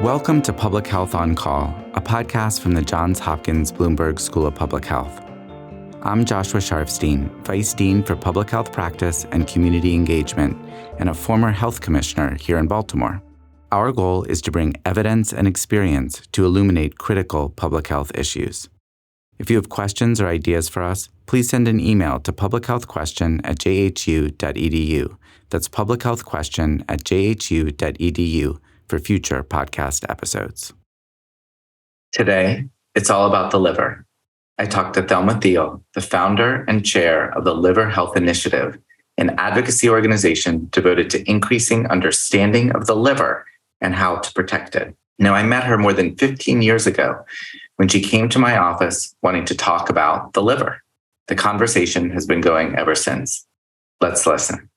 Welcome to Public Health on Call, a podcast from the Johns Hopkins Bloomberg School of Public Health. I'm Joshua Sharfstein, Vice Dean for Public Health Practice and Community Engagement, and a former health commissioner here in Baltimore. Our goal is to bring evidence and experience to illuminate critical public health issues. If you have questions or ideas for us, please send an email to publichealthquestion@jhu.edu. That's publichealthquestion@jhu.edu for future podcast episodes. Today, it's all about the liver. I talked to Thelma Thiel, the founder and chair of the Liver Health Initiative, an advocacy organization devoted to increasing understanding of the liver and how to protect it. Now, I met her more than 15 years ago when she came to my office wanting to talk about the liver. The conversation has been going ever since. Let's listen.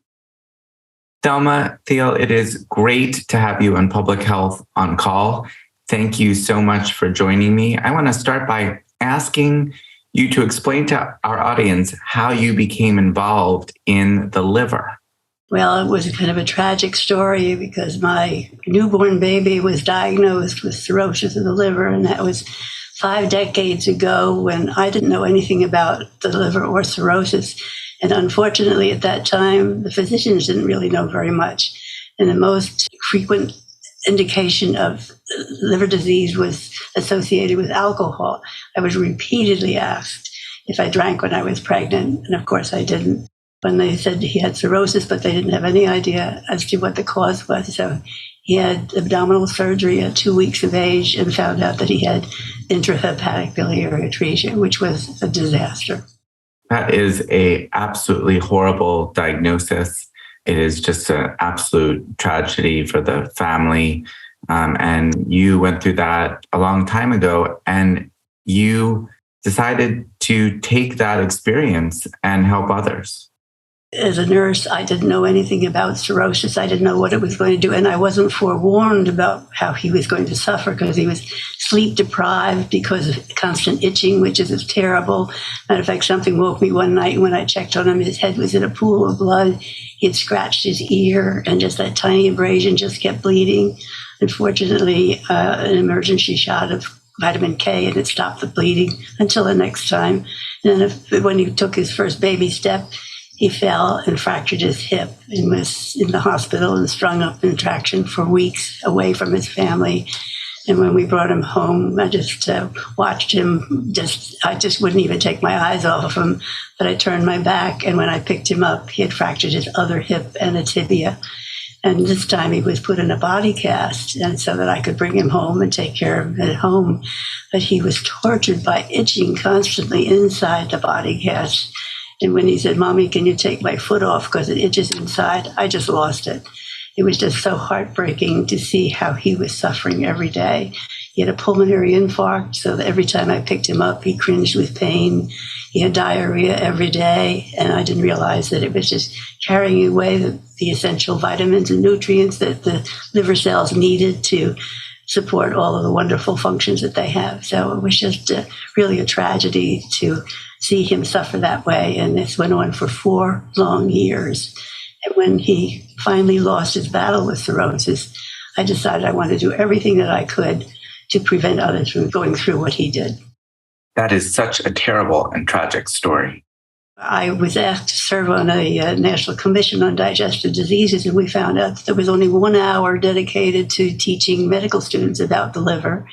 Thelma Thiel, it is great to have you on Public Health on Call. Thank you so much for joining me. I want to start by asking you to explain to our audience how you became involved in the liver. Well, it was kind of a tragic story because my newborn baby was diagnosed with cirrhosis of the liver, and that was 5 decades ago when I didn't know anything about the liver or cirrhosis. And unfortunately, at that time, the physicians didn't really know very much. And the most frequent indication of liver disease was associated with alcohol. I was repeatedly asked if I drank when I was pregnant, and of course I didn't. When they said he had cirrhosis, but they didn't have any idea as to what the cause was. So he had abdominal surgery at 2 weeks of age and found out that he had intrahepatic biliary atresia, which was a disaster. That is a absolutely horrible diagnosis. It is just an absolute tragedy for the family. And you went through that a long time ago, and you decided to take that experience and help others. As a nurse, I didn't know anything about cirrhosis. I didn't know what it was going to do. And I wasn't forewarned about how he was going to suffer because he was sleep deprived because of constant itching, which is terrible. Matter of fact, something woke me one night when I checked on him. His head was in a pool of blood. He had scratched his ear, and just that tiny abrasion just kept bleeding. Unfortunately, an emergency shot of vitamin K, and it stopped the bleeding until the next time. And then when he took his first baby step, he fell and fractured his hip and was in the hospital and strung up in traction for weeks away from his family. And when we brought him home, I just watched him. I just wouldn't even take my eyes off him. But I turned my back, and when I picked him up, he had fractured his other hip and a tibia. And this time he was put in a body cast, and so that I could bring him home and take care of him at home. But he was tortured by itching constantly inside the body cast. And when he said, "Mommy, can you take my foot off because it itches inside?" I just lost it. It was just so heartbreaking to see how he was suffering every day. He had a pulmonary infarct, so that every time I picked him up, he cringed with pain. He had diarrhea every day, and I didn't realize that it was just carrying away the essential vitamins and nutrients that the liver cells needed to support all of the wonderful functions that they have. So it was just really a tragedy to see him suffer that way. And this went on for 4 long years. And when he finally lost his battle with cirrhosis, I decided I wanted to do everything that I could to prevent others from going through what he did. That is such a terrible and tragic story. I was asked to serve on a National Commission on Digestive Diseases, and we found out that there was only 1 hour dedicated to teaching medical students about the liver.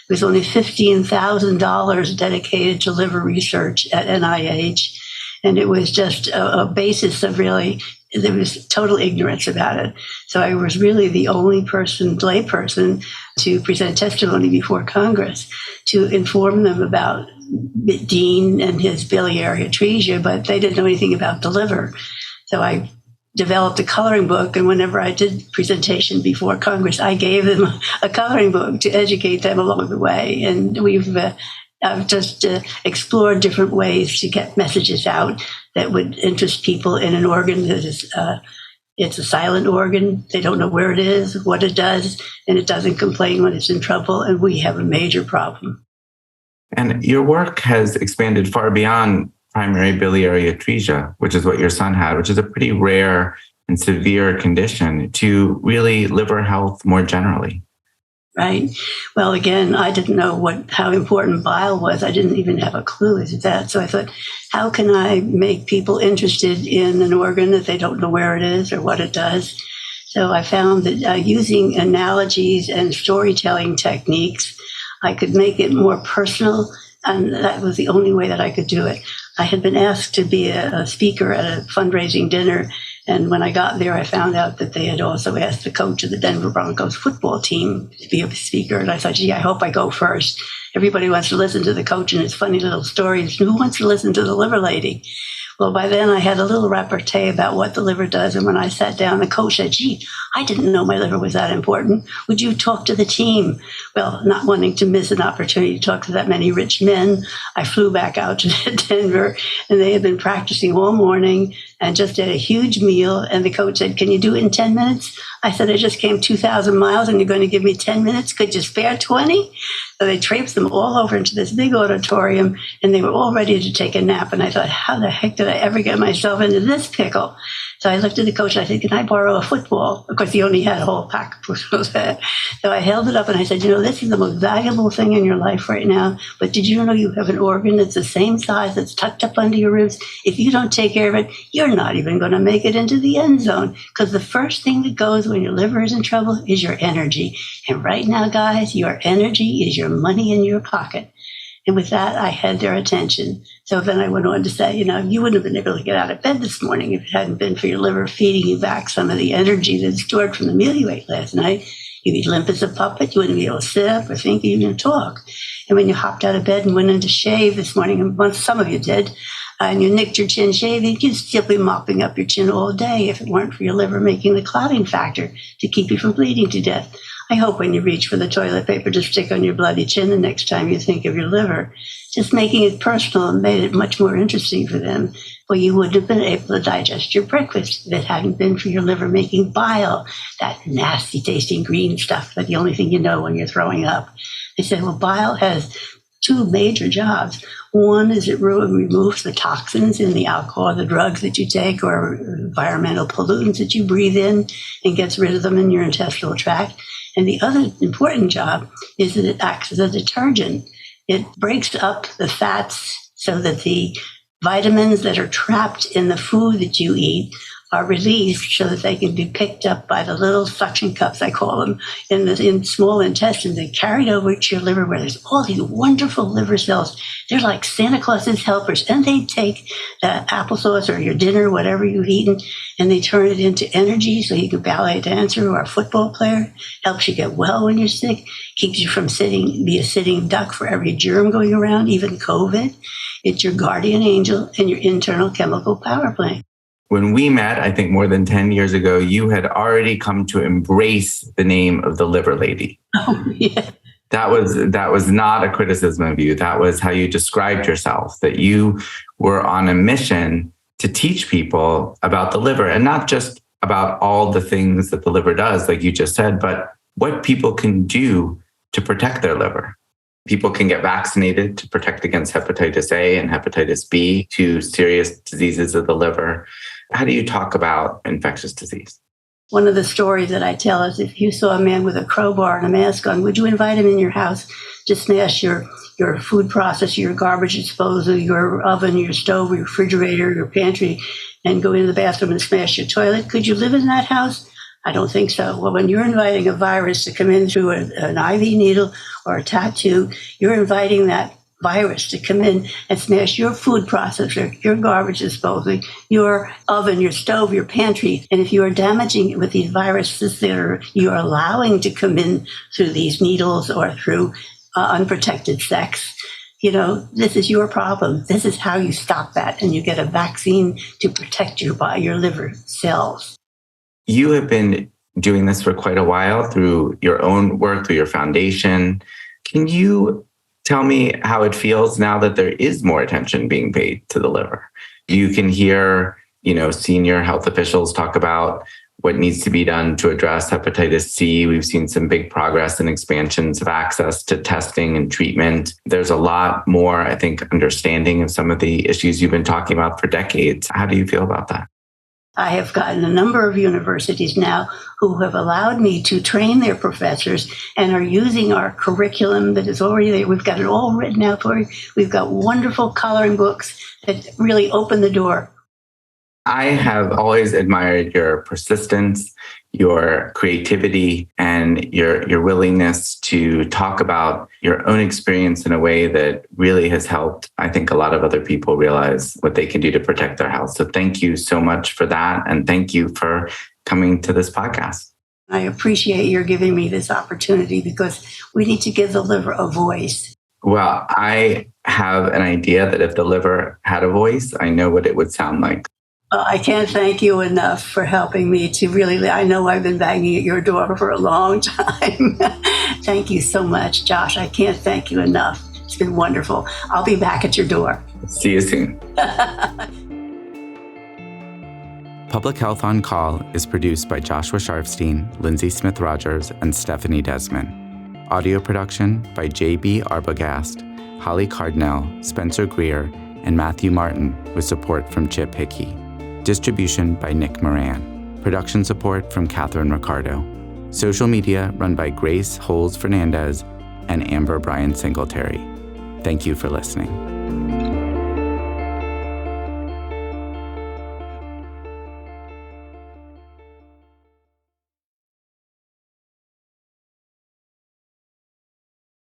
There was only $15,000 dedicated to liver research at NIH, and it was just a basis of really, there was total ignorance about it. So I was really the only layperson, to present testimony before Congress to inform them about Dean and his biliary atresia, but they didn't know anything about the liver. So I developed a coloring book, and whenever I did presentation before Congress, I gave them a coloring book to educate them along the way. And we've just explored different ways to get messages out that would interest people in an organ that is it's a silent organ. They don't know where it is, what it does, and it doesn't complain when it's in trouble, and we have a major problem. And your work has expanded far beyond primary biliary atresia, which is what your son had, which is a pretty rare and severe condition, to really liver health more generally. Right. Well, again, I didn't know how important bile was. I didn't even have a clue as to that. So I thought, how can I make people interested in an organ that they don't know where it is or what it does? So I found that using analogies and storytelling techniques, I could make it more personal, and that was the only way that I could do it. I had been asked to be a speaker at a fundraising dinner, and when I got there, I found out that they had also asked the coach of the Denver Broncos football team to be a speaker, and I thought, gee, I hope I go first. Everybody wants to listen to the coach and his funny little stories. Who wants to listen to the liver lady? Well, by then I had a little repartee about what the liver does. And when I sat down, the coach said, gee, I didn't know my liver was that important. Would you talk to the team? Well, not wanting to miss an opportunity to talk to that many rich men, I flew back out to Denver, and they had been practicing all morning and just had a huge meal. And the coach said, can you do it in 10 minutes? I said, I just came 2,000 miles and you're going to give me 10 minutes? Could you spare 20? So they traipsed them all over into this big auditorium, and they were all ready to take a nap. And I thought, how the heck did I ever get myself into this pickle? So I looked at the coach and I said, can I borrow a football? Of course, he only had a whole pack of footballs. So I held it up and I said, this is the most valuable thing in your life right now. But did you know you have an organ that's the same size, that's tucked up under your ribs? If you don't take care of it, you're not even going to make it into the end zone. Because the first thing that goes when your liver is in trouble is your energy. And right now, guys, your energy is your money in your pocket. And with that, I had their attention. So then I went on to say, you wouldn't have been able to get out of bed this morning if it hadn't been for your liver feeding you back some of the energy that's stored from the meal you ate last night. You'd be limp as a puppet. You wouldn't be able to sit up or think or even talk. And when you hopped out of bed and went in to shave this morning, and some of you did, and you nicked your chin shaving, you'd still be mopping up your chin all day if it weren't for your liver making the clotting factor to keep you from bleeding to death. I hope when you reach for the toilet paper to stick on your bloody chin the next time you think of your liver, just making it personal and made it much more interesting for them. Well, you wouldn't have been able to digest your breakfast if it hadn't been for your liver making bile, that nasty tasting green stuff, but the only thing you know when you're throwing up. They said, well, bile has two major jobs. One is it removes the toxins in the alcohol, the drugs that you take, or environmental pollutants that you breathe in, and gets rid of them in your intestinal tract. And the other important job is that it acts as a detergent. It breaks up the fats so that the vitamins that are trapped in the food that you eat are released so that they can be picked up by the little suction cups, I call them, in small intestines and carried over to your liver, where there's all these wonderful liver cells. They're like Santa Claus's helpers, and they take the applesauce or your dinner, whatever you've eaten, and they turn it into energy so you can ballet dancer or a football player. Helps you get well when you're sick, keeps you from be a sitting duck for every germ going around, even COVID. It's your guardian angel and your internal chemical power plant. When we met, I think more than 10 years ago, you had already come to embrace the name of the liver lady. Oh, yeah. That was not a criticism of you. That was how you described yourself, that you were on a mission to teach people about the liver, and not just about all the things that the liver does, like you just said, but what people can do to protect their liver. People can get vaccinated to protect against hepatitis A and hepatitis B, two serious diseases of the liver. How do you talk about infectious disease? One of the stories that I tell is, if you saw a man with a crowbar and a mask on, would you invite him in your house to smash your food processor, your garbage disposal, your oven, your stove, your refrigerator, your pantry, and go into the bathroom and smash your toilet? Could you live in that house? I don't think so. Well, when you're inviting a virus to come in through an IV needle or a tattoo, you're inviting that virus to come in and smash your food processor, your garbage disposal, your oven, your stove, your pantry. And if you are damaging it with these viruses that you're allowing to come in through these needles or through unprotected sex, this is your problem. This is how you stop that. And you get a vaccine to protect your liver cells. You have been doing this for quite a while through your own work, through your foundation. Can you tell me how it feels now that there is more attention being paid to the liver? You can hear, senior health officials talk about what needs to be done to address hepatitis C. We've seen some big progress and expansions of access to testing and treatment. There's a lot more, I think, understanding of some of the issues you've been talking about for decades. How do you feel about that? I have gotten a number of universities now who have allowed me to train their professors and are using our curriculum that is already there. We've got it all written out for you. We've got wonderful coloring books that really open the door. I have always admired your persistence, your creativity, and your willingness to talk about your own experience in a way that really has helped, I think, a lot of other people realize what they can do to protect their health. So thank you so much for that. And thank you for coming to this podcast. I appreciate your giving me this opportunity because we need to give the liver a voice. Well, I have an idea that if the liver had a voice, I know what it would sound like. I can't thank you enough for helping me to really, I know I've been banging at your door for a long time. Thank you so much, Josh. I can't thank you enough. It's been wonderful. I'll be back at your door. See you soon. Public Health on Call is produced by Joshua Sharfstein, Lindsay Smith-Rogers, and Stephanie Desmond. Audio production by J.B. Arbogast, Holly Cardinell, Spencer Greer, and Matthew Martin with support from Chip Hickey. Distribution by Nick Moran. Production support from Catherine Ricardo. Social media run by Grace Holes Fernandez and Amber Bryan Singletary. Thank you for listening.